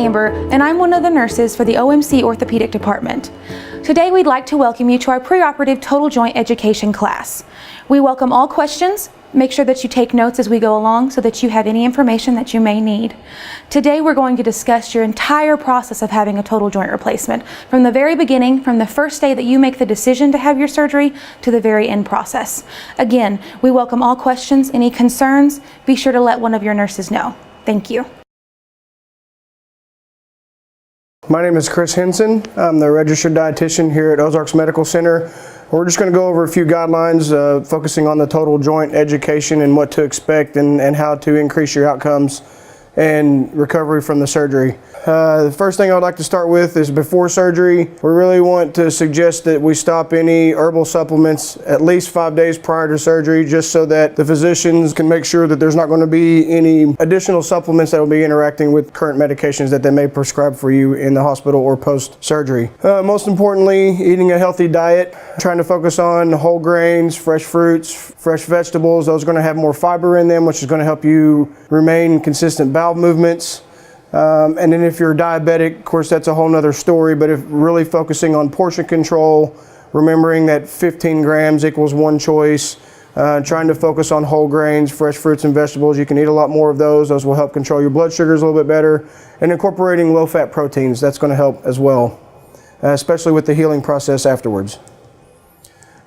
Amber, and I'm one of the nurses for the OMC Orthopedic Department. Today we'd like to welcome you to our preoperative total joint education class. We welcome all questions. Make sure that you take notes as we go along so that you have any information that you may need. Today we're going to discuss your entire process of having a total joint replacement, from the very beginning, from the first day that you make the decision to have your surgery to the very end process. Again, we welcome all questions, any concerns, be sure to let one of your nurses know. Thank you. My name is Chris Henson. I'm the registered dietitian here at Ozarks Medical Center. We're just going to go over a few guidelines focusing on the total joint education and what to expect and how to increase your outcomes and recovery from the surgery. The first thing I'd like to start with is before surgery. We really want to suggest that we stop any herbal supplements at least 5 days prior to surgery, just so that the physicians can make sure that there's not going to be any additional supplements that will be interacting with current medications that they may prescribe for you in the hospital or post-surgery. Most importantly, eating a healthy diet, trying to focus on whole grains, fresh fruits, fresh vegetables. Those are going to have more fiber in them, which is going to help you remain consistent bowel movements. And then if you're diabetic, of course, that's a whole nother story, but if really focusing on portion control, remembering that 15 grams equals one choice, trying to focus on whole grains, fresh fruits and vegetables. You can eat a lot more of those. Those will help control your blood sugars a little bit better. And incorporating low-fat proteins, that's going to help as well, especially with the healing process afterwards.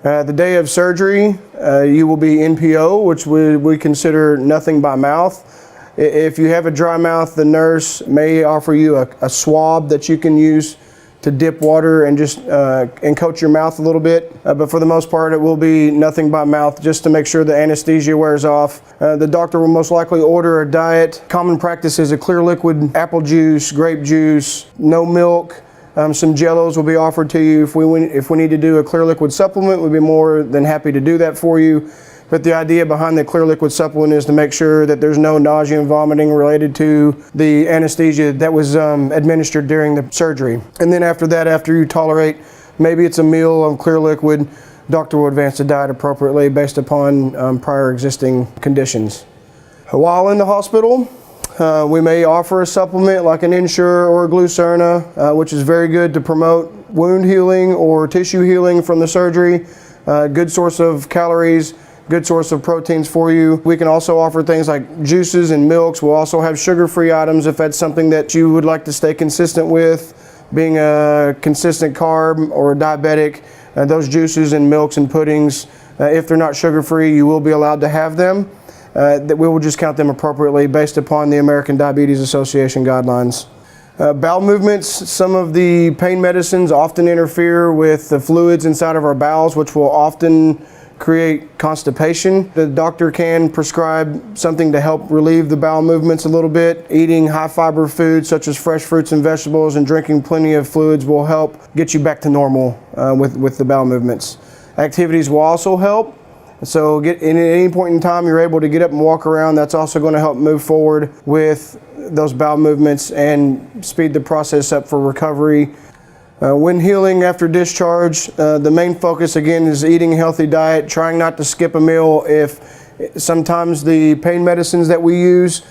The day of surgery, you will be NPO, which we consider nothing by mouth. If you have a dry mouth, the nurse may offer you a swab that you can use to dip water and just and coat your mouth a little bit. But for the most part, it will be nothing by mouth, just to make sure the anesthesia wears off. The doctor will most likely order a diet. Common practice is a clear liquid apple juice, grape juice, no milk. Some jellos will be offered to you. If we need to do a clear liquid supplement, we'd be more than happy to do that for you. But the idea behind the clear liquid supplement is to make sure that there's no nausea and vomiting related to the anesthesia that was administered during the surgery. And then after that, after you tolerate, maybe it's a meal of clear liquid, doctor will advance the diet appropriately based upon prior existing conditions. While in the hospital, we may offer a supplement like an Ensure or a Glucerna, which is very good to promote wound healing or tissue healing from the surgery. Good source of calories, good source of proteins for you. We can also offer things like juices and milks. We'll also have sugar-free items if that's something that you would like to stay consistent with. Being a consistent carb or a diabetic, those juices and milks and puddings, if they're not sugar-free, you will be allowed to have them. That we will just count them appropriately based upon the American Diabetes Association guidelines. Bowel movements, some of the pain medicines often interfere with the fluids inside of our bowels, which will often create constipation. The doctor can prescribe something to help relieve the bowel movements a little bit. Eating high fiber foods such as fresh fruits and vegetables and drinking plenty of fluids will help get you back to normal with the bowel movements. Activities will also help. So at any point in time you're able to get up and walk around, that's also going to help move forward with those bowel movements and speed the process up for recovery. When healing after discharge, the main focus again is eating a healthy diet, trying not to skip a meal. If sometimes the pain medicines that we use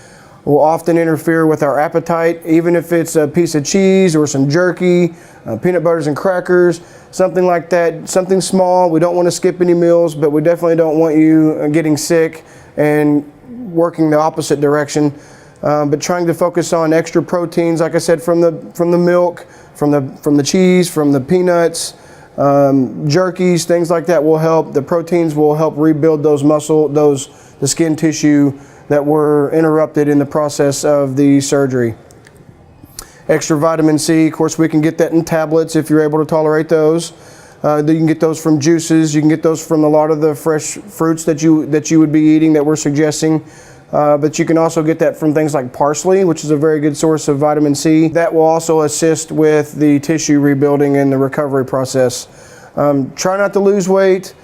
will often interfere with our appetite, even if it's a piece of cheese or some jerky, peanut butters and crackers, something like that, something small. We don't want to skip any meals, but we definitely don't want you getting sick and working the opposite direction. But trying to focus on extra proteins, like I said, from the milk, from the cheese, from the peanuts, jerkies, things like that will help. The proteins will help rebuild the skin tissue that were interrupted in the process of the surgery. Extra vitamin C, of course, we can get that in tablets if you're able to tolerate those. You can get those from juices. You can get those from a lot of the fresh fruits that you would be eating that we're suggesting. But you can also get that from things like parsley, which is a very good source of vitamin C. That will also assist with the tissue rebuilding and the recovery process. Try not to lose weight.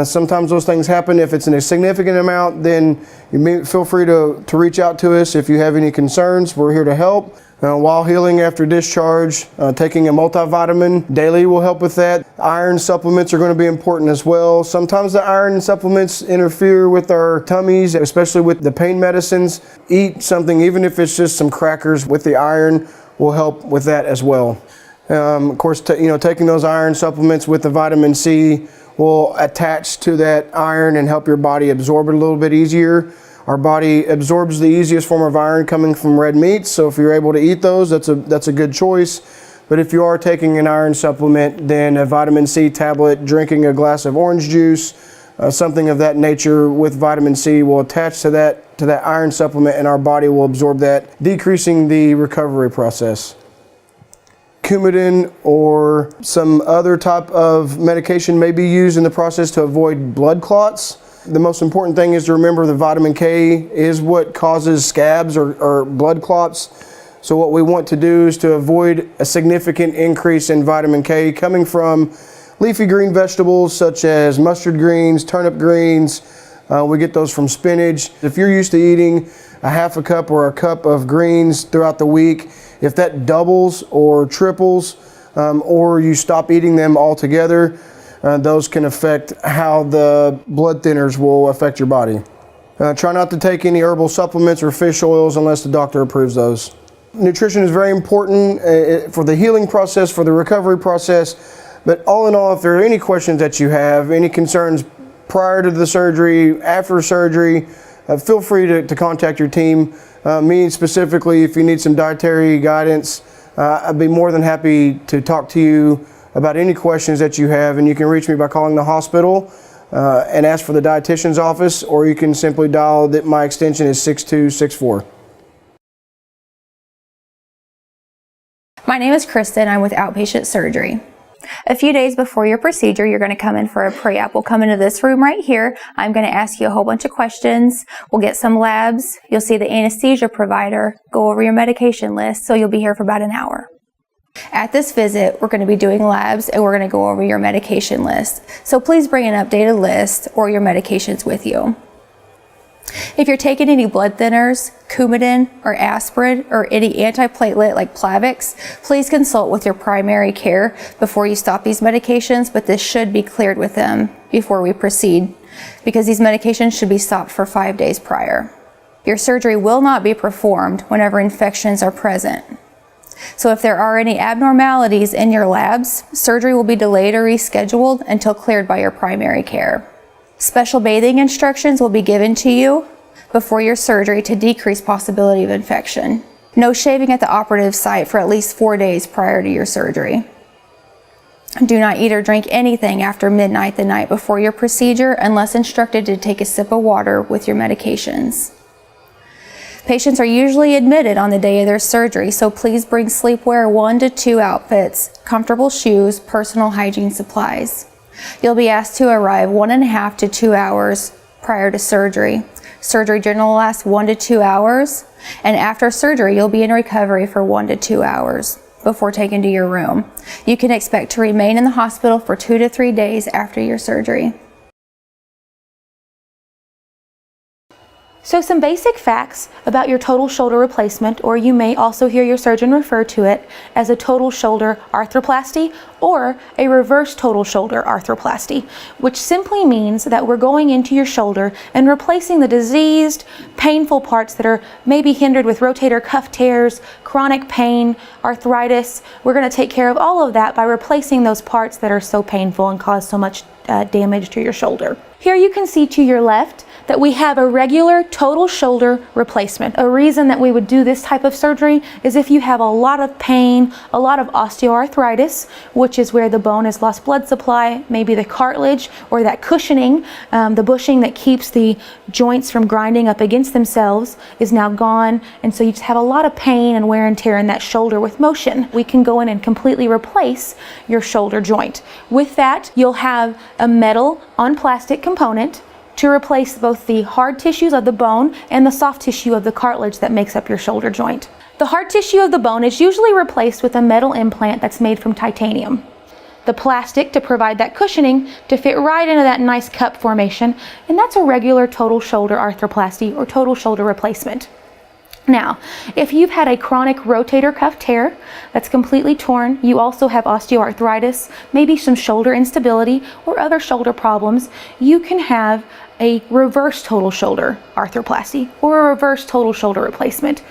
Sometimes those things happen. If it's in a significant amount, then you may feel free to reach out to us if you have any concerns. We're here to help. While healing after discharge, taking a multivitamin daily will help with that. Iron supplements are going to be important as well. Sometimes the iron supplements interfere with our tummies, especially with the pain medicines. Eat something, even if it's just some crackers with the iron, will help with that as well. Of course, taking those iron supplements with the vitamin C will attach to that iron and help your body absorb it a little bit easier. Our body absorbs the easiest form of iron coming from red meats, so if you're able to eat those, that's a good choice. But if you are taking an iron supplement, then a vitamin C tablet, drinking a glass of orange juice, something of that nature with vitamin C will attach to that iron supplement, and our body will absorb that, decreasing the recovery process. Coumadin or some other type of medication may be used in the process to avoid blood clots. The most important thing is to remember the vitamin K is what causes scabs or blood clots. So what we want to do is to avoid a significant increase in vitamin K coming from leafy green vegetables such as mustard greens, turnip greens. We get those from spinach. If you're used to eating a half a cup or a cup of greens throughout the week, if that doubles or triples, or you stop eating them altogether, those can affect how the blood thinners will affect your body. Try not to take any herbal supplements or fish oils unless the doctor approves those. Nutrition is very important for the healing process, for the recovery process, but all in all, if there are any questions that you have, any concerns prior to the surgery, after surgery, feel free to contact your team. Me specifically, if you need some dietary guidance, I'd be more than happy to talk to you about any questions that you have, and you can reach me by calling the hospital and ask for the dietitian's office, or you can simply dial that my extension is 6264. My name is Kristen. I'm with Outpatient Surgery. A few days before your procedure, you're going to come in for a pre-op. We'll come into this room right here. I'm going to ask you a whole bunch of questions. We'll get some labs. You'll see the anesthesia provider, go over your medication list, so you'll be here for about an hour. At this visit, we're going to be doing labs and we're going to go over your medication list. So please bring an updated list or your medications with you. If you're taking any blood thinners, Coumadin or aspirin or any antiplatelet like Plavix, please consult with your primary care before you stop these medications, but this should be cleared with them before we proceed because these medications should be stopped for 5 days prior. Your surgery will not be performed whenever infections are present. So if there are any abnormalities in your labs, surgery will be delayed or rescheduled until cleared by your primary care. Special bathing instructions will be given to you before your surgery to decrease possibility of infection. No shaving at the operative site for at least 4 days prior to your surgery. Do not eat or drink anything after midnight the night before your procedure unless instructed to take a sip of water with your medications. Patients are usually admitted on the day of their surgery, so please bring sleepwear 1 to 2 outfits, comfortable shoes, personal hygiene supplies. You'll be asked to arrive 1.5 to 2 hours prior to surgery. Surgery generally lasts 1 to 2 hours, and after surgery, you'll be in recovery for 1 to 2 hours before taken to your room. You can expect to remain in the hospital for 2 to 3 days after your surgery. So some basic facts about your total shoulder replacement, or you may also hear your surgeon refer to it as a total shoulder arthroplasty or a reverse total shoulder arthroplasty, which simply means that we're going into your shoulder and replacing the diseased, painful parts that are maybe hindered with rotator cuff tears, chronic pain, arthritis. We're going to take care of all of that by replacing those parts that are so painful and cause so much damage to your shoulder. Here you can see to your left that we have a regular total shoulder replacement. A reason that we would do this type of surgery is if you have a lot of pain, a lot of osteoarthritis, which is where the bone has lost blood supply, maybe the cartilage or that cushioning, the bushing that keeps the joints from grinding up against themselves is now gone, and so you just have a lot of pain and wear and tear in that shoulder with motion. We can go in and completely replace your shoulder joint. With that, you'll have a metal on plastic component to replace both the hard tissues of the bone and the soft tissue of the cartilage that makes up your shoulder joint. The hard tissue of the bone is usually replaced with a metal implant that's made from titanium. The plastic to provide that cushioning to fit right into that nice cup formation, and that's a regular total shoulder arthroplasty or total shoulder replacement. Now, if you've had a chronic rotator cuff tear that's completely torn, you also have osteoarthritis, maybe some shoulder instability or other shoulder problems, you can have a reverse total shoulder arthroplasty or a reverse total shoulder replacement.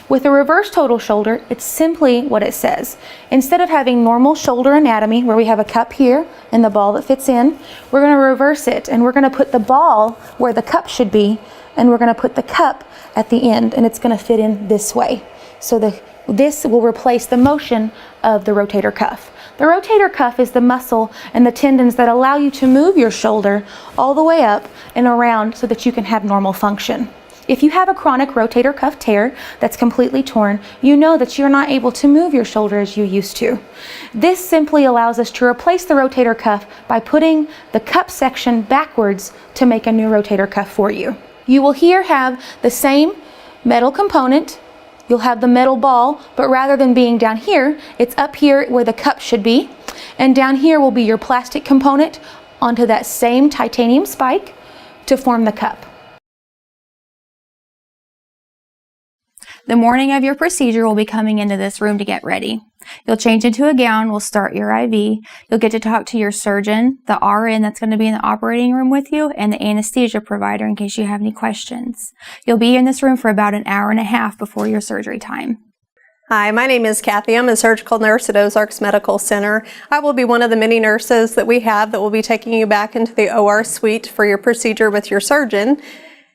With a reverse total shoulder, it's simply what it says. Instead of having normal shoulder anatomy, where we have a cup here and the ball that fits in, we're going to reverse it, and we're going to put the ball where the cup should be, and we're going to put the cup at the end, and it's going to fit in this way. So this will replace the motion of the rotator cuff. The rotator cuff is the muscle and the tendons that allow you to move your shoulder all the way up and around so that you can have normal function. If you have a chronic rotator cuff tear that's completely torn, you know that you're not able to move your shoulder as you used to. This simply allows us to replace the rotator cuff by putting the cup section backwards to make a new rotator cuff for you. You will here have the same metal component. You'll have the metal ball, but rather than being down here, it's up here where the cup should be. And down here will be your plastic component onto that same titanium spike to form the cup. The morning of your procedure, we'll be coming into this room to get ready. You'll change into a gown, we'll start your IV. You'll get to talk to your surgeon, the RN that's going to be in the operating room with you, and the anesthesia provider in case you have any questions. You'll be in this room for about an hour and a half before your surgery time. Hi, my name is Kathy. I'm a surgical nurse at Ozarks Medical Center. I will be one of the many nurses that we have that will be taking you back into the OR suite for your procedure with your surgeon.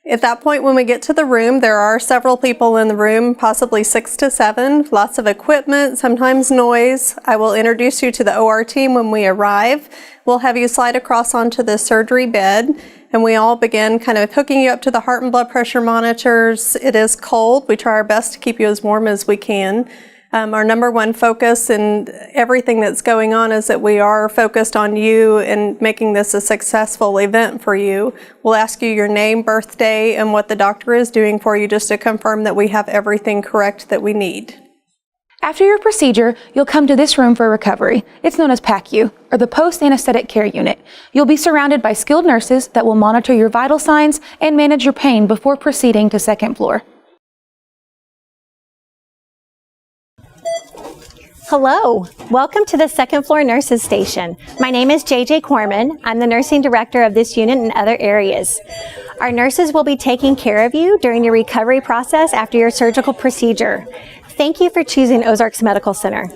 At that point, when we get to the room, there are several people in the room, possibly 6 to 7, lots of equipment, sometimes noise. I will introduce you to the OR team when we arrive. We'll have you slide across onto the surgery bed, and we all begin kind of hooking you up to the heart and blood pressure monitors. It is cold. We try our best to keep you as warm as we can. Our number one focus in everything that's going on is that we are focused on you and making this a successful event for you. We'll ask you your name, birthday, and what the doctor is doing for you just to confirm that we have everything correct that we need. After your procedure, you'll come to this room for recovery. It's known as PACU, or the Post-Anesthetic Care Unit. You'll be surrounded by skilled nurses that will monitor your vital signs and manage your pain before proceeding to second floor. Hello, welcome to the second floor nurses station. My name is JJ Corman. I'm the nursing director of this unit and other areas. Our nurses will be taking care of you during your recovery process after your surgical procedure. Thank you for choosing Ozarks Medical Center.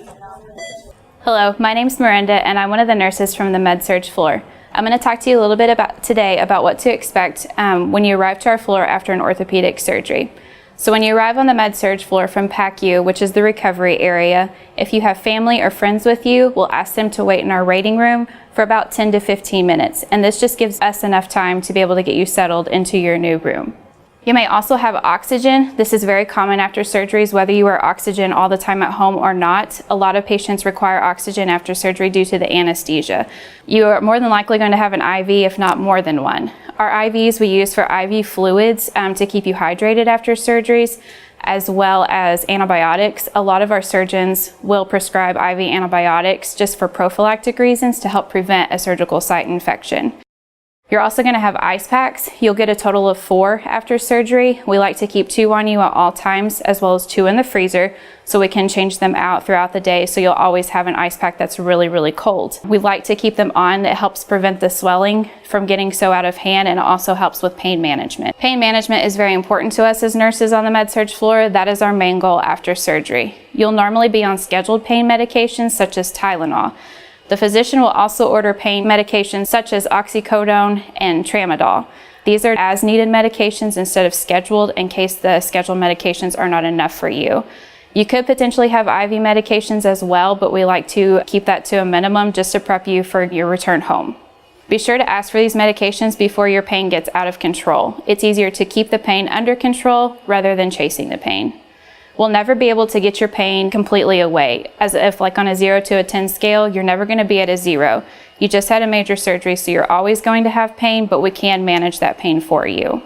Hello, my name's Miranda and I'm one of the nurses from the med-surg floor. I'm going to talk to you a little bit today about what to expect when you arrive to our floor after an orthopedic surgery. So when you arrive on the med-surg floor from PACU, which is the recovery area, if you have family or friends with you, we'll ask them to wait in our waiting room for about 10 to 15 minutes. And this just gives us enough time to be able to get you settled into your new room. You may also have oxygen. This is very common after surgeries, whether you wear oxygen all the time at home or not. A lot of patients require oxygen after surgery due to the anesthesia. You are more than likely going to have an IV, if not more than one. Our IVs we use for IV fluids to keep you hydrated after surgeries, as well as antibiotics. A lot of our surgeons will prescribe IV antibiotics just for prophylactic reasons to help prevent a surgical site infection. You're also going to have ice packs. You'll get a total of 4 after surgery. We like to keep 2 on you at all times, as well as 2 in the freezer, so we can change them out throughout the day, so you'll always have an ice pack that's really, really cold. We like to keep them on. It helps prevent the swelling from getting so out of hand, and it also helps with pain management. Pain management is very important to us as nurses on the med-surg floor. That is our main goal after surgery. You'll normally be on scheduled pain medications such as Tylenol. The physician will also order pain medications such as oxycodone and tramadol. These are as-needed medications instead of scheduled in case the scheduled medications are not enough for you. You could potentially have IV medications as well, but we like to keep that to a minimum just to prep you for your return home. Be sure to ask for these medications before your pain gets out of control. It's easier to keep the pain under control rather than chasing the pain. We'll never be able to get your pain completely away. As if like on a 0 to a 10 scale, you're never going to be at a 0. You just had a major surgery, so you're always going to have pain, but we can manage that pain for you.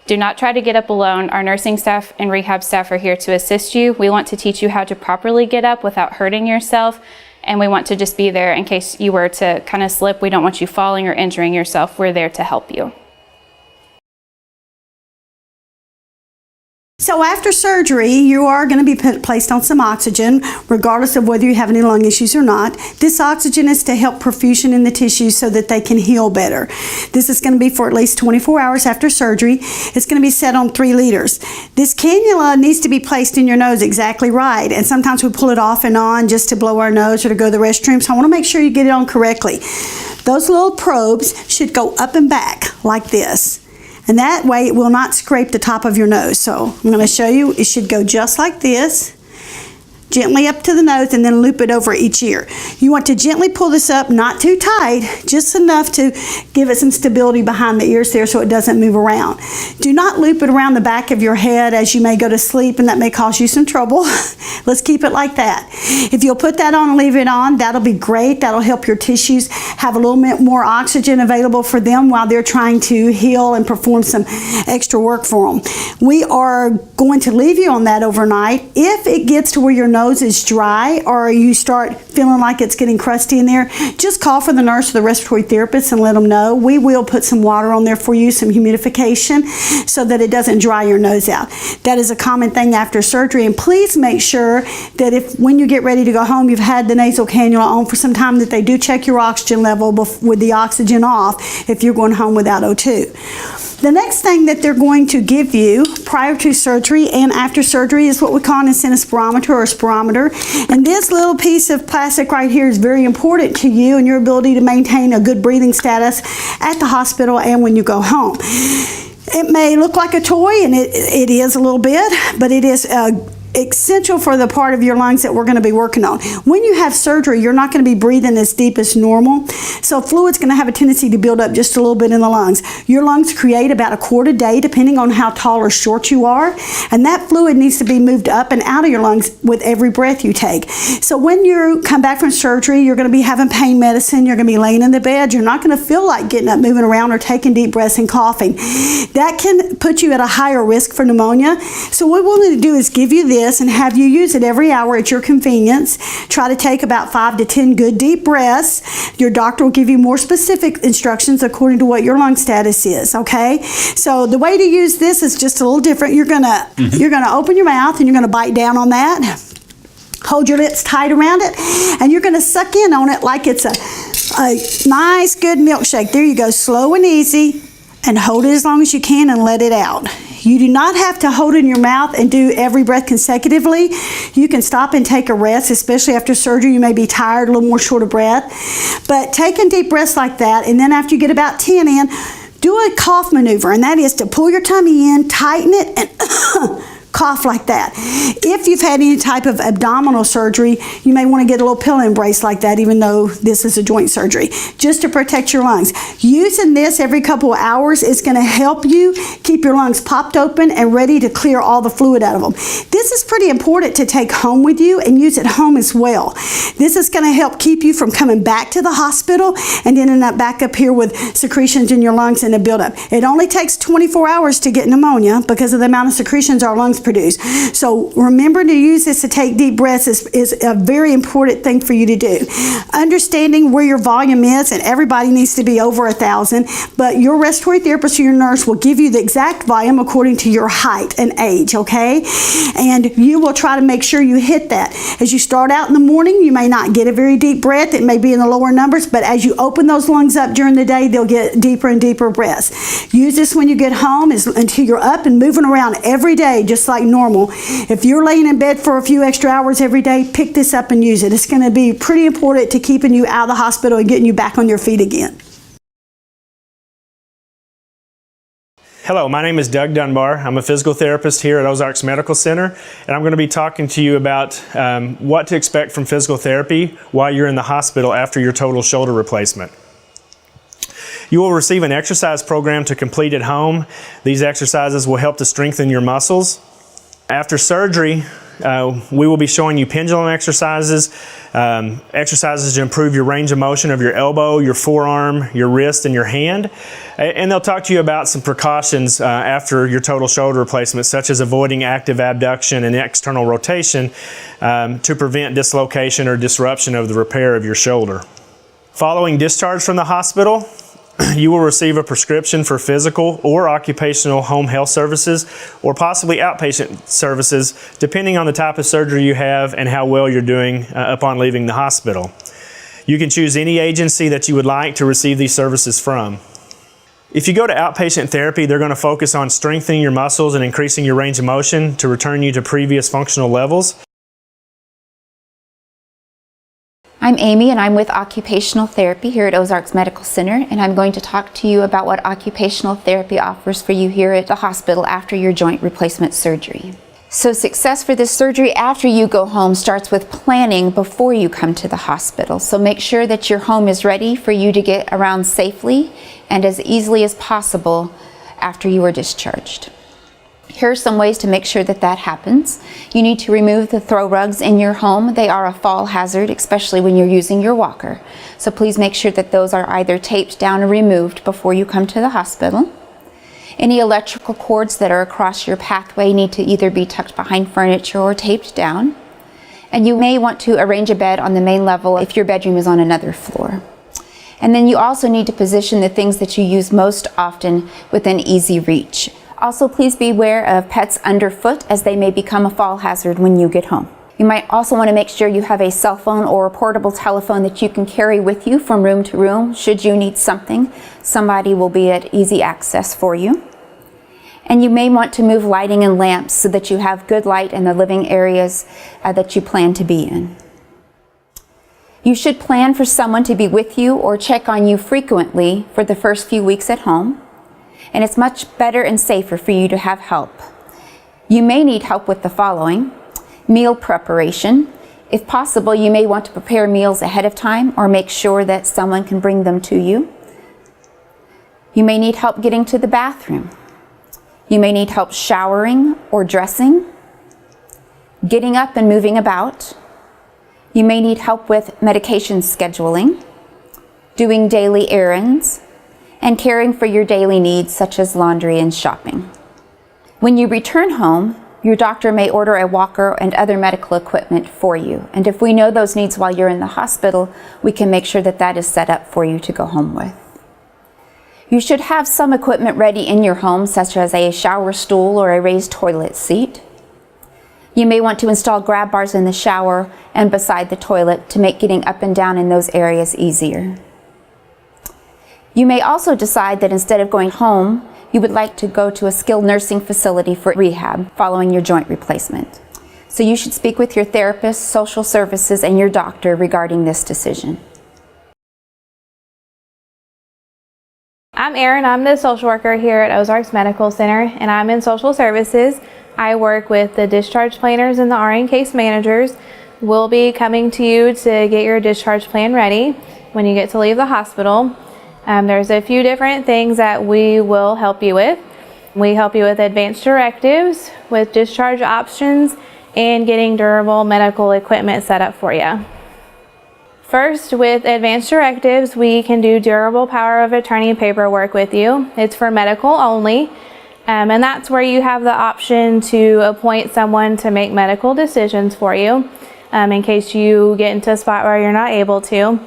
Do not try to get up alone. Our nursing staff and rehab staff are here to assist you. We want to teach you how to properly get up without hurting yourself, and we want to just be there in case you were to kind of slip. We don't want you falling or injuring yourself. We're there to help you. So after surgery, you are going to be placed on some oxygen, regardless of whether you have any lung issues or not. This oxygen is to help perfusion in the tissues so that they can heal better. This is going to be for at least 24 hours after surgery. It's going to be set on 3 liters. This cannula needs to be placed in your nose exactly right, and sometimes we pull it off and on just to blow our nose or to go to the restroom, so I want to make sure you get it on correctly. Those little probes should go up and back like this. And that way it will not scrape the top of your nose. So I'm going to show you, it should go just like this, gently up to the nose and then loop it over each ear. You want to gently pull this up, not too tight, just enough to give it some stability behind the ears there so it doesn't move around. Do not loop it around the back of your head as you may go to sleep, and that may cause you some trouble. Let's keep it like that. If you'll put that on and leave it on, that'll be great. That'll help your tissues have a little bit more oxygen available for them while they're trying to heal and perform some extra work for them. We are going to leave you on that overnight. If it gets to where your nose is dry or you start feeling like it's getting crusty in there, just call for the nurse or the respiratory therapist and let them know. We will put some water on there for you, some humidification, so that it doesn't dry your nose out. That is a common thing after surgery, and please make sure that when you get ready to go home, you've had the nasal cannula on for some time, that they do check your oxygen level with the oxygen off if you're going home without O2. The next thing that they're going to give you prior to surgery and after surgery is what we call an spirometer or a spirometer. And this little piece of plastic right here is very important to you and your ability to maintain a good breathing status at the hospital and when you go home. It may look like a toy, and it is a little bit, but it is essential for the part of your lungs that we're going to be working on. When you have surgery, you're not going to be breathing as deep as normal, so fluid's going to have a tendency to build up just a little bit in the lungs. Your lungs create about a quart a day depending on how tall or short you are, and that fluid needs to be moved up and out of your lungs with every breath you take. So when you come back from surgery, you're going to be having pain medicine, you're going to be laying in the bed, you're not going to feel like getting up, moving around, or taking deep breaths and coughing. That can put you at a higher risk for pneumonia. So what we want to do is give you this and have you use it every hour at your convenience. Try to take about 5 to 10 good deep breaths. Your doctor will give you more specific instructions according to what your lung status is, okay? So the way to use this is just a little different. You're gonna open your mouth and you're gonna bite down on that. Hold your lips tight around it, and you're gonna suck in on it like it's a nice good milkshake. There you go, slow and easy, and hold it as long as you can and let it out. You do not have to hold it in your mouth and do every breath consecutively. You can stop and take a rest, especially after surgery. You may be tired, a little more short of breath. But taking deep breaths like that, and then after you get about 10 in, do a cough maneuver, and that is to pull your tummy in, tighten it, and cough like that. If you've had any type of abdominal surgery, you may want to get a little pillow embrace like that, even though this is a joint surgery, just to protect your lungs. Using this every couple of hours is going to help you keep your lungs popped open and ready to clear all the fluid out of them. This is pretty important to take home with you and use at home as well. This is going to help keep you from coming back to the hospital and ending up back up here with secretions in your lungs and a buildup. It only takes 24 hours to get pneumonia because of the amount of secretions our lungs produce. So remember to use this to take deep breaths is a very important thing for you to do. Understanding where your volume is, and everybody needs to be over 1,000, but your respiratory therapist or your nurse will give you the exact volume according to your height and age, okay? And you will try to make sure you hit that. As you start out in the morning, you may not get a very deep breath. It may be in the lower numbers, but as you open those lungs up during the day, they'll get deeper and deeper breaths. Use this when you get home until you're up and moving around every day, just like normal. If you're laying in bed for a few extra hours every day, pick this up and use it. It's going to be pretty important to keeping you out of the hospital and getting you back on your feet again. Hello, my name is Doug Dunbar. I'm a physical therapist here at Ozarks Medical Center, and I'm going to be talking to you about what to expect from physical therapy while you're in the hospital after your total shoulder replacement. You will receive an exercise program to complete at home. These exercises will help to strengthen your muscles. After surgery, we will be showing you pendulum exercises, exercises to improve your range of motion of your elbow, your forearm, your wrist, and your hand. And they'll talk to you about some precautions after your total shoulder replacement, such as avoiding active abduction and external rotation to prevent dislocation or disruption of the repair of your shoulder. Following discharge from the hospital, you will receive a prescription for physical or occupational home health services, or possibly outpatient services, depending on the type of surgery you have and how well you're doing upon leaving the hospital. You can choose any agency that you would like to receive these services from. If you go to outpatient therapy, they're going to focus on strengthening your muscles and increasing your range of motion to return you to previous functional levels. I'm Amy, and I'm with Occupational Therapy here at Ozarks Medical Center, and I'm going to talk to you about what occupational therapy offers for you here at the hospital after your joint replacement surgery. So success for this surgery after you go home starts with planning before you come to the hospital. So make sure that your home is ready for you to get around safely and as easily as possible after you are discharged. Here are some ways to make sure that that happens. You need to remove the throw rugs in your home. They are a fall hazard, especially when you're using your walker. So please make sure that those are either taped down or removed before you come to the hospital. Any electrical cords that are across your pathway need to either be tucked behind furniture or taped down. And you may want to arrange a bed on the main level if your bedroom is on another floor. And then you also need to position the things that you use most often within easy reach. Also, please be aware of pets underfoot, as they may become a fall hazard when you get home. You might also want to make sure you have a cell phone or a portable telephone that you can carry with you from room to room. Should you need something, somebody will be at easy access for you. And you may want to move lighting and lamps so that you have good light in the living areas that you plan to be in. You should plan for someone to be with you or check on you frequently for the first few weeks at home. And it's much better and safer for you to have help. You may need help with the following: meal preparation. If possible, you may want to prepare meals ahead of time or make sure that someone can bring them to you. You may need help getting to the bathroom. You may need help showering or dressing, getting up and moving about. You may need help with medication scheduling, doing daily errands, and caring for your daily needs such as laundry and shopping. When you return home, your doctor may order a walker and other medical equipment for you. And if we know those needs while you're in the hospital, we can make sure that that is set up for you to go home with. You should have some equipment ready in your home, such as a shower stool or a raised toilet seat. You may want to install grab bars in the shower and beside the toilet to make getting up and down in those areas easier. You may also decide that instead of going home, you would like to go to a skilled nursing facility for rehab following your joint replacement. So you should speak with your therapist, social services, and your doctor regarding this decision. I'm Erin. I'm the social worker here at Ozarks Medical Center, and I'm in social services. I work with the discharge planners and the RN case managers. We'll be coming to you to get your discharge plan ready when you get to leave the hospital. There's a few different things that we will help you with. We help you with advanced directives, with discharge options, and getting durable medical equipment set up for you. First, with advanced directives, we can do durable power of attorney paperwork with you. It's for medical only, and that's where you have the option to appoint someone to make medical decisions for you in case you get into a spot where you're not able to.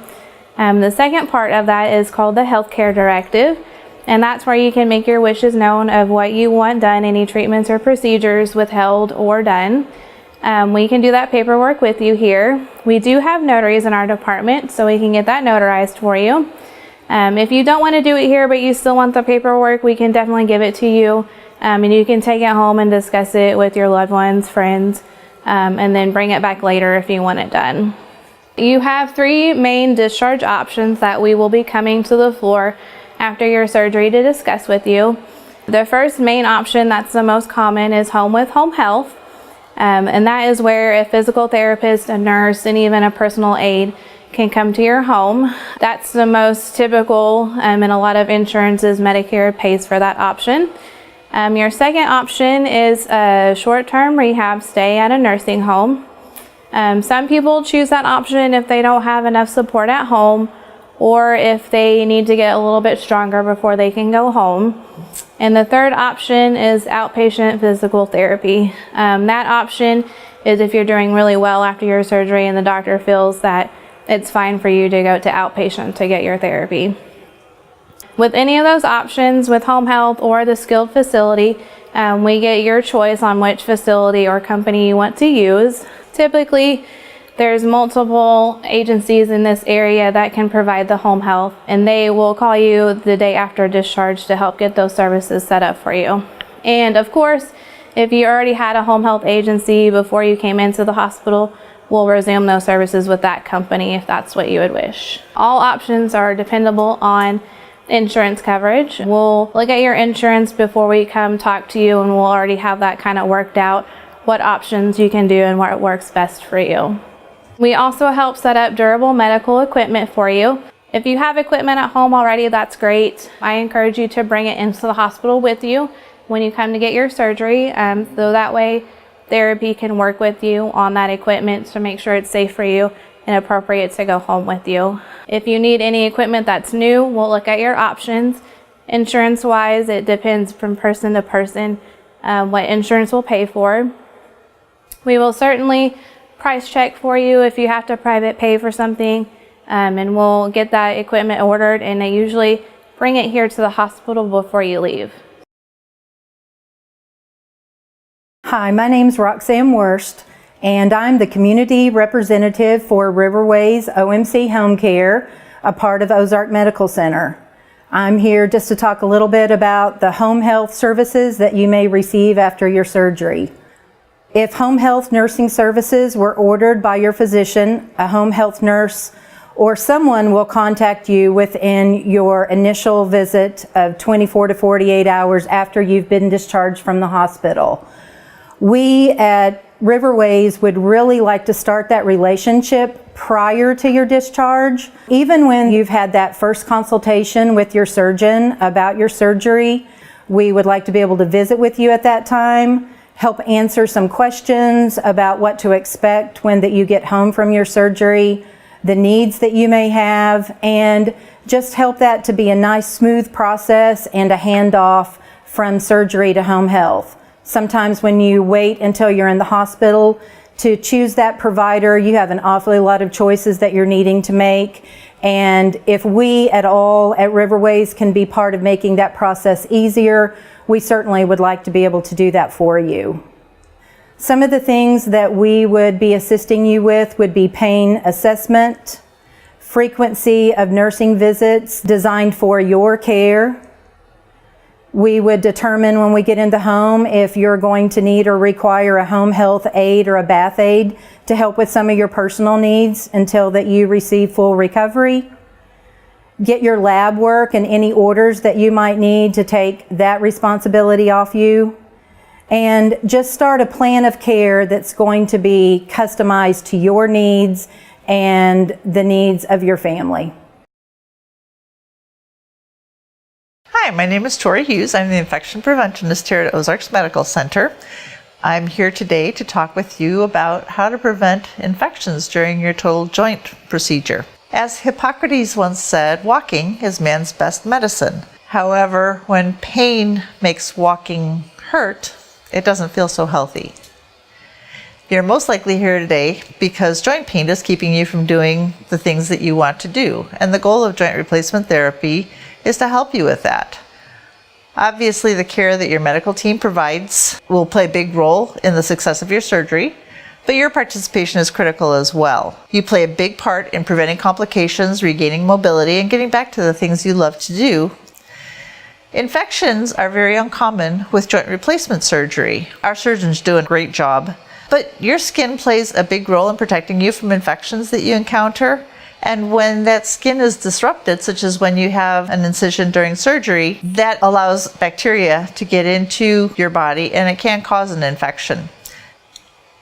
The second part of that is called the healthcare directive, and that's where you can make your wishes known of what you want done, any treatments or procedures withheld or done. We can do that paperwork with you here. We do have notaries in our department, so we can get that notarized for you. If you don't want to do it here, but you still want the paperwork, we can definitely give it to you, and you can take it home and discuss it with your loved ones, friends, and then bring it back later if you want it done. You have 3 main discharge options that we will be coming to the floor after your surgery to discuss with you. The first main option, that's the most common, is home with home health. And that is where a physical therapist, a nurse, and even a personal aide can come to your home. That's the most typical, and a lot of insurances, Medicare pays for that option. Your second option is a short-term rehab stay at a nursing home. Some people choose that option if they don't have enough support at home, or if they need to get a little bit stronger before they can go home. And the third option is outpatient physical therapy. That option is if you're doing really well after your surgery and the doctor feels that it's fine for you to go to outpatient to get your therapy. With any of those options, with home health or the skilled facility, we get your choice on which facility or company you want to use. Typically, there's multiple agencies in this area that can provide the home health, and they will call you the day after discharge to help get those services set up for you. And of course, if you already had a home health agency before you came into the hospital, we'll resume those services with that company if that's what you would wish. All options are dependable on insurance coverage. We'll look at your insurance before we come talk to you, and we'll already have that kind of worked out, what options you can do and what works best for you. We also help set up durable medical equipment for you. If you have equipment at home already, that's great. I encourage you to bring it into the hospital with you when you come to get your surgery, so that way therapy can work with you on that equipment to make sure it's safe for you and appropriate to go home with you. If you need any equipment that's new, we'll look at your options. Insurance-wise, it depends from person to person what insurance will pay for. We will certainly price check for you if you have to private pay for something, and we'll get that equipment ordered, and they usually bring it here to the hospital before you leave. Hi, my name's Roxanne Wurst, and I'm the community representative for Riverways OMC Home Care, a part of Ozark Medical Center. I'm here just to talk a little bit about the home health services that you may receive after your surgery. If home health nursing services were ordered by your physician, a home health nurse or someone will contact you within your initial visit of 24 to 48 hours after you've been discharged from the hospital. We at Riverways would really like to start that relationship prior to your discharge. Even when you've had that first consultation with your surgeon about your surgery, we would like to be able to visit with you at that time, help answer some questions about what to expect when that you get home from your surgery, the needs that you may have, and just help that to be a nice smooth process and a handoff from surgery to home health. Sometimes when you wait until you're in the hospital to choose that provider, you have an awfully lot of choices that you're needing to make. And if we at all at Riverways can be part of making that process easier, we certainly would like to be able to do that for you. Some of the things that we would be assisting you with would be pain assessment, frequency of nursing visits designed for your care. We would determine when we get into home if you're going to need or require a home health aide or a bath aide to help with some of your personal needs until that you receive full recovery. Get your lab work and any orders that you might need to take that responsibility off you. And just start a plan of care that's going to be customized to your needs and the needs of your family. Hi, my name is Tori Hughes. I'm the infection preventionist here at Ozarks Medical Center. I'm here today to talk with you about how to prevent infections during your total joint procedure. As Hippocrates once said, walking is man's best medicine. However, when pain makes walking hurt, it doesn't feel so healthy. You're most likely here today because joint pain is keeping you from doing the things that you want to do, and the goal of joint replacement therapy is to help you with that. Obviously, the care that your medical team provides will play a big role in the success of your surgery, but your participation is critical as well. You play a big part in preventing complications, regaining mobility, and getting back to the things you love to do. Infections are very uncommon with joint replacement surgery. Our surgeons do a great job, but your skin plays a big role in protecting you from infections that you encounter. And when that skin is disrupted, such as when you have an incision during surgery, that allows bacteria to get into your body and it can cause an infection.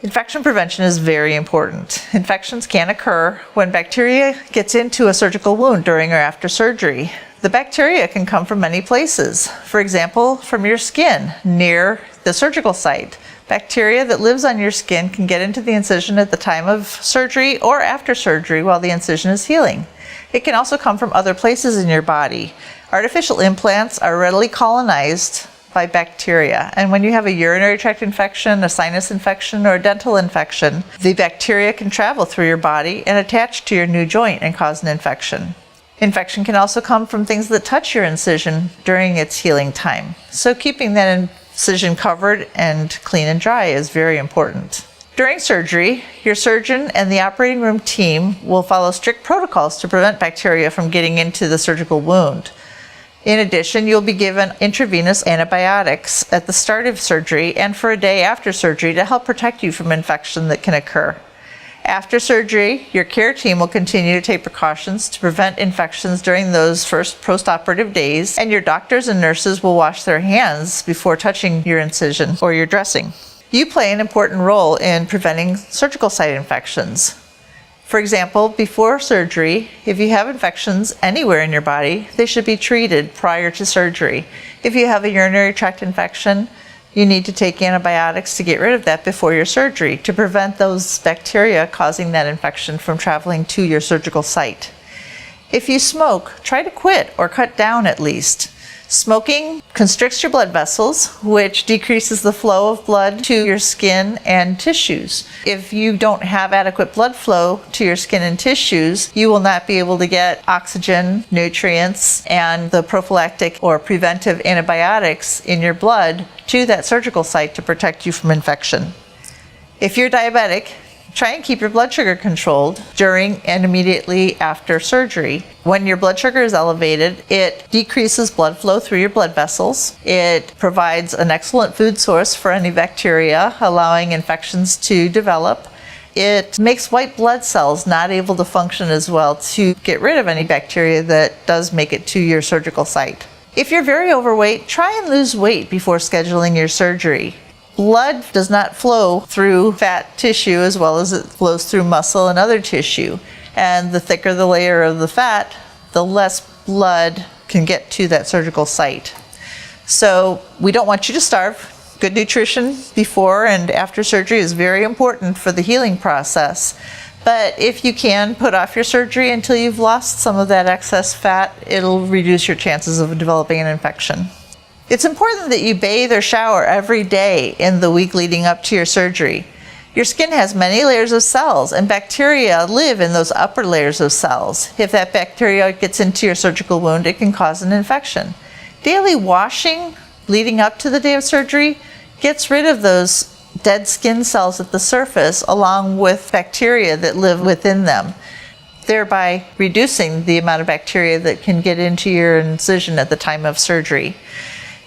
Infection prevention is very important. Infections can occur when bacteria gets into a surgical wound during or after surgery. The bacteria can come from many places. For example, from your skin near the surgical site. Bacteria that lives on your skin can get into the incision at the time of surgery or after surgery while the incision is healing. It can also come from other places in your body. Artificial implants are readily colonized by bacteria, and when you have a urinary tract infection, a sinus infection, or a dental infection, the bacteria can travel through your body and attach to your new joint and cause an infection. Infection can also come from things that touch your incision during its healing time. So keeping that incision covered and clean and dry is very important. During surgery, your surgeon and the operating room team will follow strict protocols to prevent bacteria from getting into the surgical wound. In addition, you'll be given intravenous antibiotics at the start of surgery and for a day after surgery to help protect you from infection that can occur. After surgery, your care team will continue to take precautions to prevent infections during those first post-operative days, and your doctors and nurses will wash their hands before touching your incision or your dressing. You play an important role in preventing surgical site infections. For example, before surgery, if you have infections anywhere in your body, they should be treated prior to surgery. If you have a urinary tract infection, you need to take antibiotics to get rid of that before your surgery to prevent those bacteria causing that infection from traveling to your surgical site. If you smoke, try to quit or cut down at least. Smoking constricts your blood vessels, which decreases the flow of blood to your skin and tissues. If you don't have adequate blood flow to your skin and tissues, you will not be able to get oxygen, nutrients, and the prophylactic or preventive antibiotics in your blood to that surgical site to protect you from infection. If you're diabetic, try and keep your blood sugar controlled during and immediately after surgery. When your blood sugar is elevated, it decreases blood flow through your blood vessels. It provides an excellent food source for any bacteria, allowing infections to develop. It makes white blood cells not able to function as well to get rid of any bacteria that does make it to your surgical site. If you're very overweight, try and lose weight before scheduling your surgery. Blood does not flow through fat tissue as well as it flows through muscle and other tissue. And the thicker the layer of the fat, the less blood can get to that surgical site. So we don't want you to starve. Good nutrition before and after surgery is very important for the healing process. But if you can put off your surgery until you've lost some of that excess fat, it'll reduce your chances of developing an infection. It's important that you bathe or shower every day in the week leading up to your surgery. Your skin has many layers of cells, and bacteria live in those upper layers of cells. If that bacteria gets into your surgical wound, it can cause an infection. Daily washing leading up to the day of surgery gets rid of those dead skin cells at the surface along with bacteria that live within them, thereby reducing the amount of bacteria that can get into your incision at the time of surgery.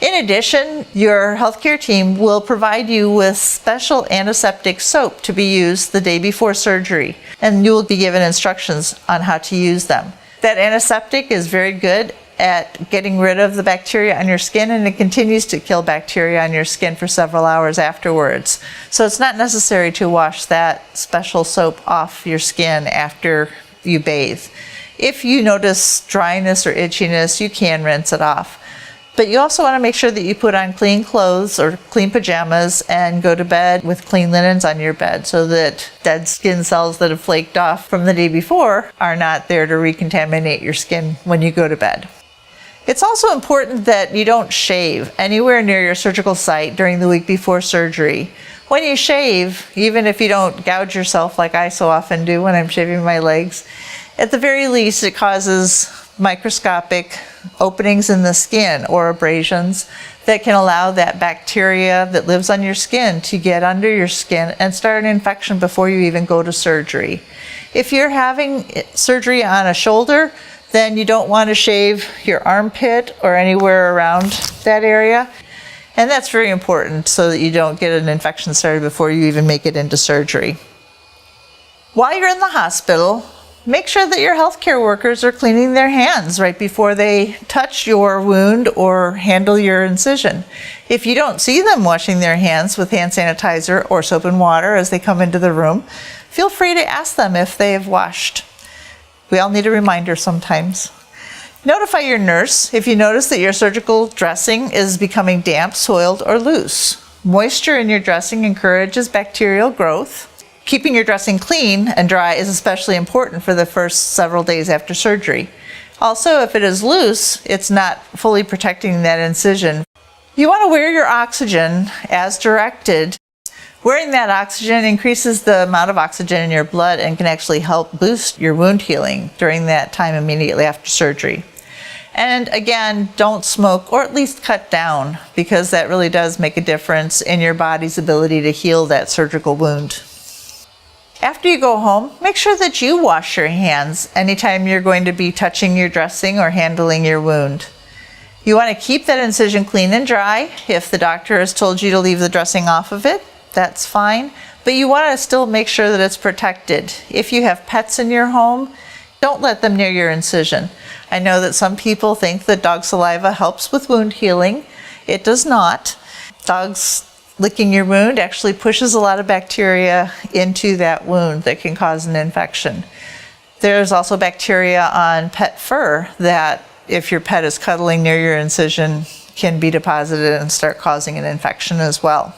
In addition, your healthcare team will provide you with special antiseptic soap to be used the day before surgery, and you will be given instructions on how to use them. That antiseptic is very good at getting rid of the bacteria on your skin, and it continues to kill bacteria on your skin for several hours afterwards. So it's not necessary to wash that special soap off your skin after you bathe. If you notice dryness or itchiness, you can rinse it off. But you also want to make sure that you put on clean clothes or clean pajamas and go to bed with clean linens on your bed so that dead skin cells that have flaked off from the day before are not there to recontaminate your skin when you go to bed. It's also important that you don't shave anywhere near your surgical site during the week before surgery. When you shave, even if you don't gouge yourself like I so often do when I'm shaving my legs, at the very least it causes microscopic openings in the skin or abrasions that can allow that bacteria that lives on your skin to get under your skin and start an infection before you even go to surgery. If you're having surgery on a shoulder, then you don't want to shave your armpit or anywhere around that area. And that's very important so that you don't get an infection started before you even make it into surgery. While you're in the hospital, make sure that your healthcare workers are cleaning their hands right before they touch your wound or handle your incision. If you don't see them washing their hands with hand sanitizer or soap and water as they come into the room, feel free to ask them if they have washed. We all need a reminder sometimes. Notify your nurse if you notice that your surgical dressing is becoming damp, soiled, or loose. Moisture in your dressing encourages bacterial growth. Keeping your dressing clean and dry is especially important for the first several days after surgery. Also, if it is loose, it's not fully protecting that incision. You want to wear your oxygen as directed. Wearing that oxygen increases the amount of oxygen in your blood and can actually help boost your wound healing during that time immediately after surgery. And again, don't smoke, or at least cut down, because that really does make a difference in your body's ability to heal that surgical wound. After you go home, make sure that you wash your hands anytime you're going to be touching your dressing or handling your wound. You want to keep that incision clean and dry. If the doctor has told you to leave the dressing off of it, that's fine, but you want to still make sure that it's protected. If you have pets in your home, don't let them near your incision. I know that some people think that dog saliva helps with wound healing. It does not. Dogs licking your wound actually pushes a lot of bacteria into that wound that can cause an infection. There's also bacteria on pet fur that, if your pet is cuddling near your incision, can be deposited and start causing an infection as well.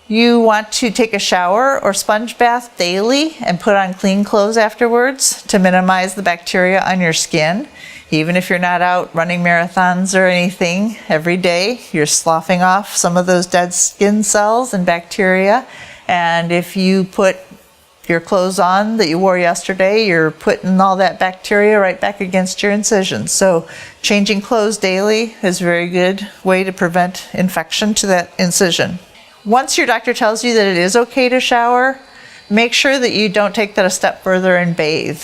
You want to take a shower or sponge bath daily and put on clean clothes afterwards to minimize the bacteria on your skin. Even if you're not out running marathons or anything every day, you're sloughing off some of those dead skin cells and bacteria. And if you put your clothes on that you wore yesterday, you're putting all that bacteria right back against your incision. So changing clothes daily is a very good way to prevent infection to that incision. Once your doctor tells you that it is okay to shower, make sure that you don't take that a step further and bathe.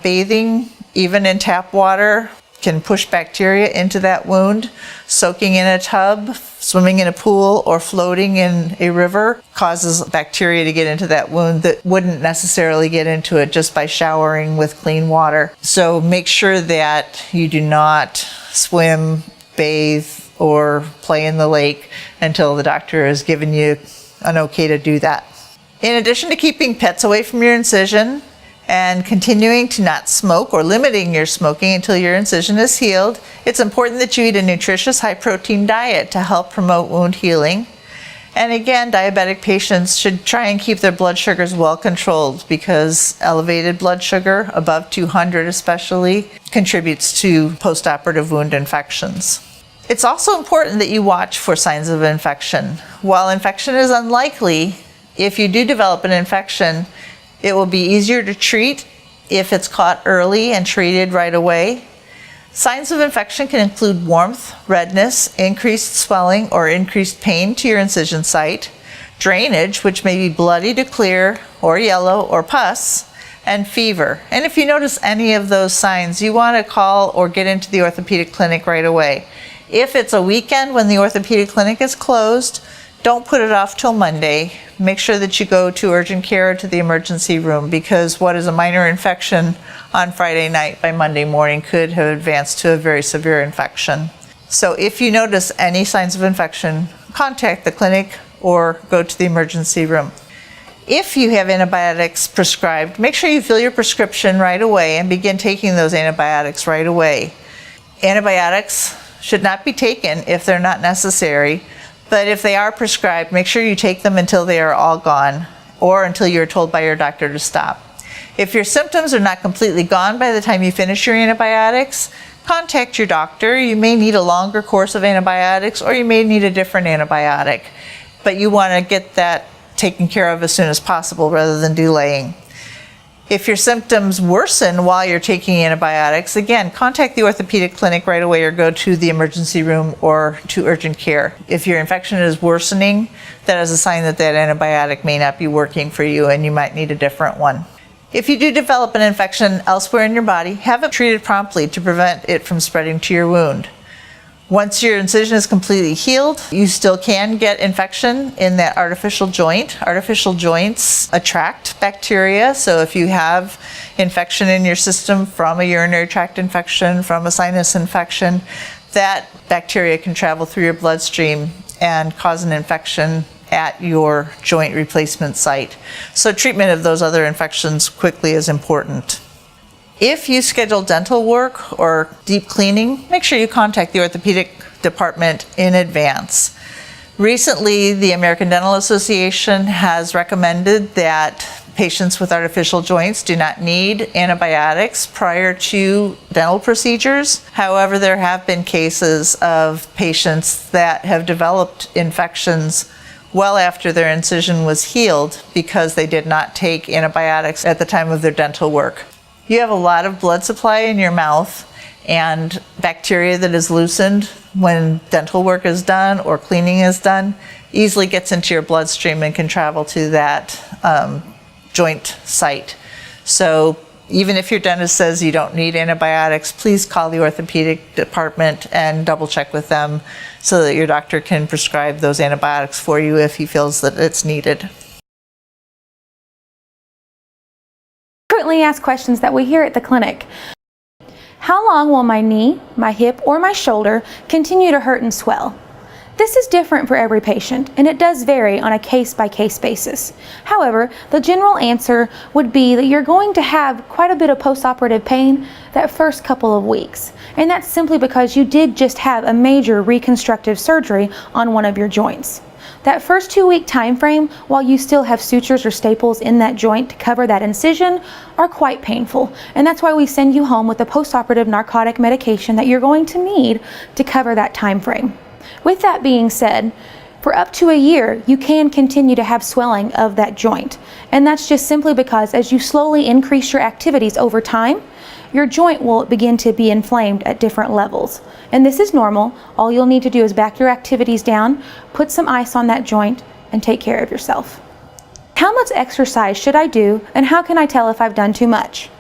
Bathing, even in tap water, can push bacteria into that wound. Soaking in a tub, swimming in a pool, or floating in a river causes bacteria to get into that wound that wouldn't necessarily get into it just by showering with clean water. So make sure that you do not swim, bathe, or play in the lake until the doctor has given you an okay to do that. In addition to keeping pets away from your incision and continuing to not smoke or limiting your smoking until your incision is healed, it's important that you eat a nutritious, high-protein diet to help promote wound healing. And again, diabetic patients should try and keep their blood sugars well controlled, because elevated blood sugar, above 200 especially, contributes to postoperative wound infections. It's also important that you watch for signs of infection. While infection is unlikely, if you do develop an infection, it will be easier to treat if it's caught early and treated right away. Signs of infection can include warmth, redness, increased swelling or increased pain to your incision site, drainage, which may be bloody to clear or yellow or pus, and fever. And if you notice any of those signs, you want to call or get into the orthopedic clinic right away. If it's a weekend when the orthopedic clinic is closed, don't put it off till Monday. Make sure that you go to urgent care or to the emergency room, because what is a minor infection on Friday night by Monday morning could have advanced to a very severe infection. So if you notice any signs of infection, contact the clinic or go to the emergency room. If you have antibiotics prescribed, make sure you fill your prescription right away and begin taking those antibiotics right away. Antibiotics should not be taken if they're not necessary, but if they are prescribed, make sure you take them until they are all gone, or until you're told by your doctor to stop. If your symptoms are not completely gone by the time you finish your antibiotics, contact your doctor. You may need a longer course of antibiotics, or you may need a different antibiotic, but you want to get that taken care of as soon as possible rather than delaying. If your symptoms worsen while you're taking antibiotics, again, contact the orthopedic clinic right away or go to the emergency room or to urgent care. If your infection is worsening, that is a sign that that antibiotic may not be working for you and you might need a different one. If you do develop an infection elsewhere in your body, have it treated promptly to prevent it from spreading to your wound. Once your incision is completely healed, you still can get infection in that artificial joint. Artificial joints attract bacteria, so if you have infection in your system from a urinary tract infection, from a sinus infection, that bacteria can travel through your bloodstream and cause an infection at your joint replacement site. So treatment of those other infections quickly is important. If you schedule dental work or deep cleaning, make sure you contact the orthopedic department in advance. Recently, the American Dental Association has recommended that patients with artificial joints do not need antibiotics prior to dental procedures. However, there have been cases of patients that have developed infections well after their incision was healed because they did not take antibiotics at the time of their dental work. You have a lot of blood supply in your mouth, and bacteria that is loosened when dental work is done or cleaning is done easily gets into your bloodstream and can travel to that joint site. So even if your dentist says you don't need antibiotics, please call the orthopedic department and double check with them so that your doctor can prescribe those antibiotics for you if he feels that it's needed. Frequently asked questions that we hear at the clinic. How long will my knee, my hip, or my shoulder continue to hurt and swell? This is different for every patient, and it does vary on a case-by-case basis. However, the general answer would be that you're going to have quite a bit of post-operative pain that first couple of weeks, and that's simply because you did just have a major reconstructive surgery on one of your joints. That first 2-week time frame, while you still have sutures or staples in that joint to cover that incision, are quite painful, and that's why we send you home with the post-operative narcotic medication that you're going to need to cover that time frame. With that being said, for up to a year, you can continue to have swelling of that joint. And that's just simply because as you slowly increase your activities over time, your joint will begin to be inflamed at different levels. And this is normal. All you'll need to do is back your activities down, put some ice on that joint, and take care of yourself. How much exercise should I do, and how can I tell if I've done too much?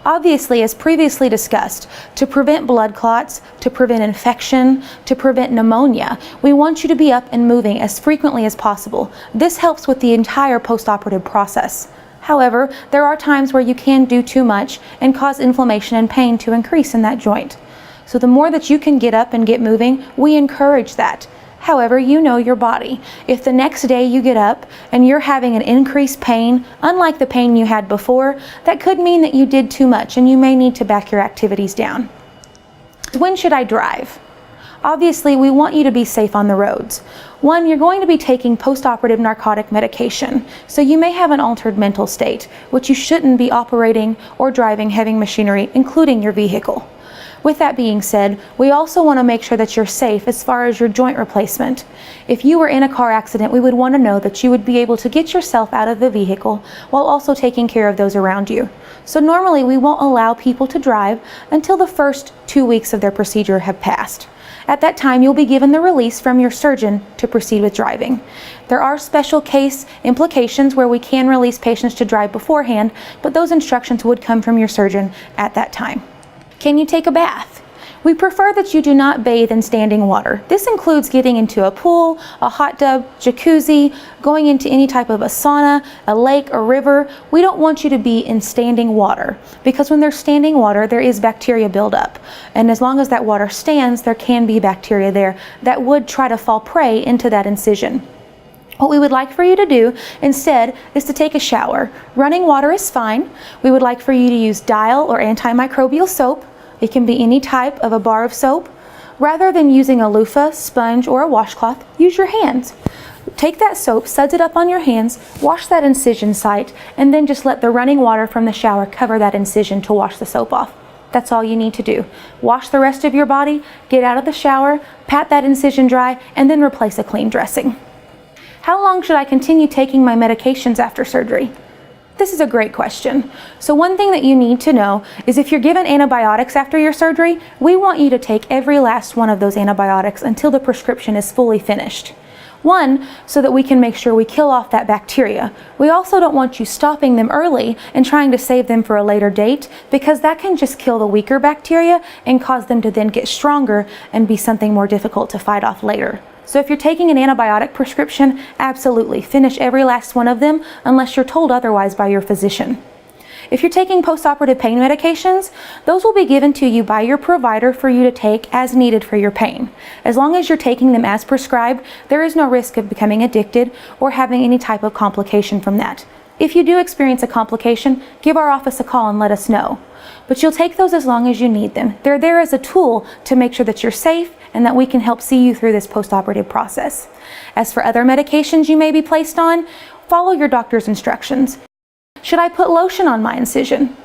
Obviously, as previously discussed, to prevent blood clots, to prevent infection, to prevent pneumonia, we want you to be up and moving as frequently as possible. This helps with the entire post-operative process. However, there are times where you can do too much and cause inflammation and pain to increase in that joint. So the more that you can get up and get moving, we encourage that. However, you know your body. If the next day you get up and you're having an increased pain, unlike the pain you had before, that could mean that you did too much and you may need to back your activities down. When should I drive? Obviously, we want you to be safe on the roads. One, you're going to be taking post-operative narcotic medication, so you may have an altered mental state, which you shouldn't be operating or driving heavy machinery, including your vehicle. With that being said, we also want to make sure that you're safe as far as your joint replacement. If you were in a car accident, we would want to know that you would be able to get yourself out of the vehicle while also taking care of those around you. So normally we won't allow people to drive until the first 2 weeks of their procedure have passed. At that time, you'll be given the release from your surgeon to proceed with driving. There are special case implications where we can release patients to drive beforehand, but those instructions would come from your surgeon at that time. Can you take a bath? We prefer that you do not bathe in standing water. This includes getting into a pool, a hot tub, jacuzzi, going into any type of a sauna, a lake or river. We don't want you to be in standing water because when there's standing water, there is bacteria buildup. And as long as that water stands, there can be bacteria there that would try to fall prey into that incision. What we would like for you to do instead is to take a shower. Running water is fine. We would like for you to use Dial or antimicrobial soap. It can be any type of a bar of soap. Rather than using a loofah, sponge, or a washcloth, use your hands. Take that soap, suds it up on your hands, wash that incision site, and then just let the running water from the shower cover that incision to wash the soap off. That's all you need to do. Wash the rest of your body, get out of the shower, pat that incision dry, and then replace a clean dressing. How long should I continue taking my medications after surgery? This is a great question. So one thing that you need to know is if you're given antibiotics after your surgery, we want you to take every last one of those antibiotics until the prescription is fully finished. One, so that we can make sure we kill off that bacteria. We also don't want you stopping them early and trying to save them for a later date because that can just kill the weaker bacteria and cause them to then get stronger and be something more difficult to fight off later. So if you're taking an antibiotic prescription, absolutely finish every last one of them unless you're told otherwise by your physician. If you're taking post-operative pain medications, those will be given to you by your provider for you to take as needed for your pain. As long as you're taking them as prescribed, there is no risk of becoming addicted or having any type of complication from that. If you do experience a complication, give our office a call and let us know. But you'll take those as long as you need them. They're there as a tool to make sure that you're safe and that we can help see you through this post-operative process. As for other medications you may be placed on, follow your doctor's instructions. Should I put lotion on my incision?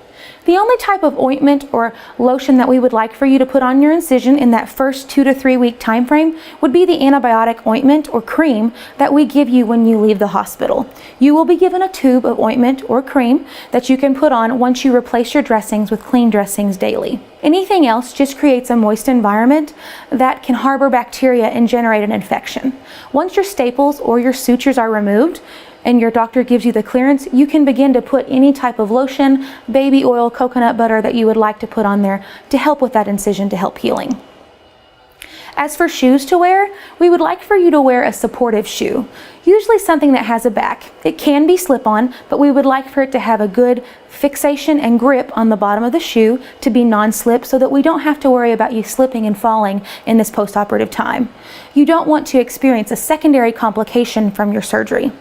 The only type of ointment or lotion that we would like for you to put on your incision in that first 2 to 3 week time frame would be the antibiotic ointment or cream that we give you when you leave the hospital. You will be given a tube of ointment or cream that you can put on once you replace your dressings with clean dressings daily. Anything else just creates a moist environment that can harbor bacteria and generate an infection. Once your staples or your sutures are removed, and your doctor gives you the clearance, you can begin to put any type of lotion, baby oil, coconut butter that you would like to put on there to help with that incision, to help healing. As for shoes to wear, we would like for you to wear a supportive shoe, usually something that has a back. It can be slip-on, but we would like for it to have a good fixation and grip on the bottom of the shoe to be non-slip so that we don't have to worry about you slipping and falling in this post-operative time. You don't want to experience a secondary complication from your surgery.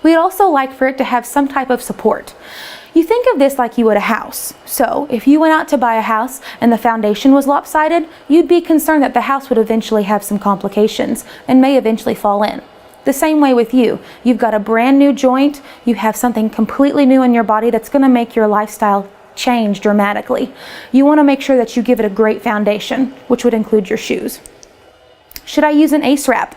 We'd also like for it to have some type of support. You think of this like you would a house. So if you went out to buy a house and the foundation was lopsided, you'd be concerned that the house would eventually have some complications and may eventually fall in. The same way with you. You've got a brand new joint, you have something completely new in your body that's going to make your lifestyle change dramatically. You want to make sure that you give it a great foundation, which would include your shoes. Should I use an ACE wrap?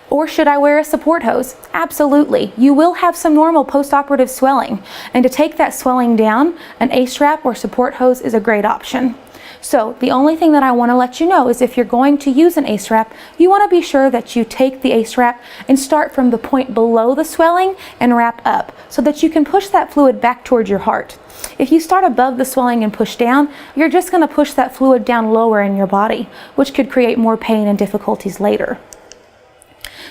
Or should I wear a support hose? Absolutely. You will have some normal post-operative swelling, and to take that swelling down, an ACE wrap or support hose is a great option. So the only thing that I want to let you know is if you're going to use an ACE wrap, you want to be sure that you take the ACE wrap and start from the point below the swelling and wrap up so that you can push that fluid back towards your heart. If you start above the swelling and push down, you're just going to push that fluid down lower in your body, which could create more pain and difficulties later.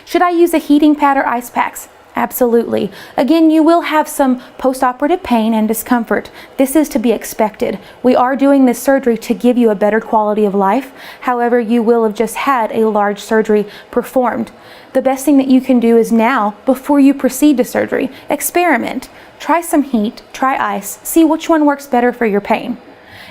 Should I use a heating pad or ice packs? Absolutely. Again, you will have some post-operative pain and discomfort. This is to be expected. We are doing this surgery to give you a better quality of life. However, you will have just had a large surgery performed. The best thing that you can do is now, before you proceed to surgery, experiment. Try some heat, try ice, see which one works better for your pain.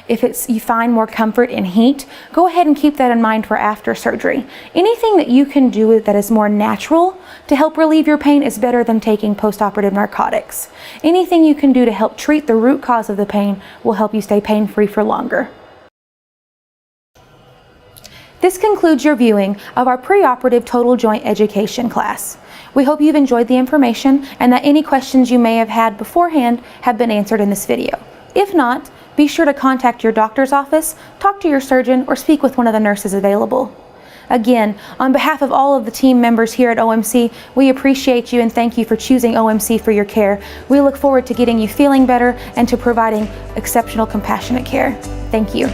If you find more comfort in heat, go ahead and keep that in mind for after surgery. Anything that you can do that is more natural to help relieve your pain is better than taking post-operative narcotics. Anything you can do to help treat the root cause of the pain will help you stay pain-free for longer. This concludes your viewing of our preoperative total joint education class. We hope you've enjoyed the information and that any questions you may have had beforehand have been answered in this video. If not, be sure to contact your doctor's office, talk to your surgeon, or speak with one of the nurses available. Again, on behalf of all of the team members here at OMC, we appreciate you and thank you for choosing OMC for your care. We look forward to getting you feeling better and to providing exceptional, compassionate care. Thank you.